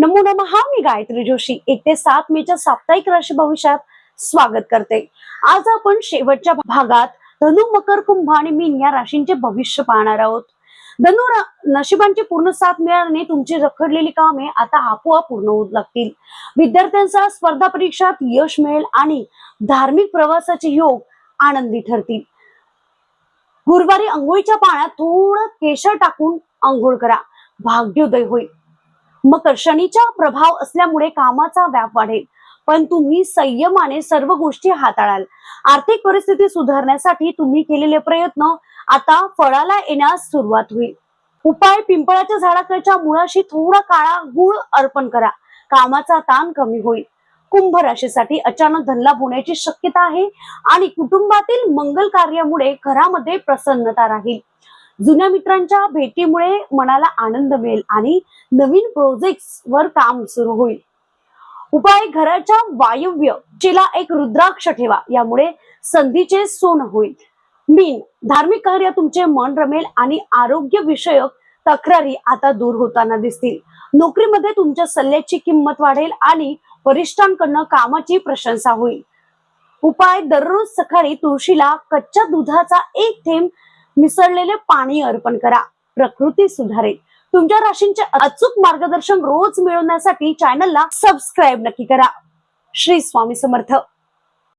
नमो नमः. मी गायत्री जोशी 1 ते 7 मेच्या साप्ताहिक राशी भविष्यात स्वागत करते. आज आपण शेवटच्या भागात धनु, मकर, कुंभ आणि मीन या राशींचे भविष्य पाहणार आहोत. धनु, नशिबांची पूर्ण साथ मिळाल्याने तुमची रखडलेली कामे आता आपोआप पूर्ण होऊ लागतील. विद्यार्थ्यांचा स्पर्धा परीक्षात यश मिळेल आणि धार्मिक प्रवासाचे योग आनंदी ठरतील. गुरुवारी अंघोळीच्या पाण्यात थोडं केशर टाकून अंघोळ करा, भाग्योदय होईल. मकर, शनीचा प्रभाव असल्यामुळे कामाचा व्याप वाढेल, पण तुम्ही संयमाने सर्व गोष्टी हाताळाल. आर्थिक परिस्थिती सुधारण्यासाठी तुम्ही केलेले प्रयत्न आता फळाला येण्यास सुरुवात होईल. उपाय: पिंपळाच्या झाडाखालच्या मुळाशी थोडा काळा गुळ अर्पण करा, कामाचा ताण कमी होईल. कुंभ राशीसाठी अचानक धनलाभ होण्याची शक्यता आहे आणि कुटुंबातील मंगल कार्यामुळे घरामध्ये प्रसन्नता राहील. जुन्या मित्रांच्या भेटीमुळे मनाला आनंद मिळेल आणि नवीन प्रोजेक्ट्स वर काम सुरू होईल. उपाय: घराच्या वायव्य दिशेला एक रुद्राक्ष ठेवा, यामुळे संधीचे सोन होईल. मीन, धार्मिक कार्य तुमचे मन रमेल आणि आरोग्य विषयक तक्रारी आता दूर होताना दिसतील. नोकरीमध्ये तुमच्या सल्ल्याची किंमत वाढेल आणि वरिष्ठांकडून कामाची प्रशंसा होईल. उपाय: दररोज सकाळी तुळशीला कच्च्या दुधाचा एक थेंब मिसळलेले पाणी अर्पण करा, प्रकृती सुधारेल. तुमच्या राशींचे अचूक मार्गदर्शन रोज मिळवण्यासाठी चॅनलला सबस्क्राईब नक्की करा. श्री स्वामी समर्थ.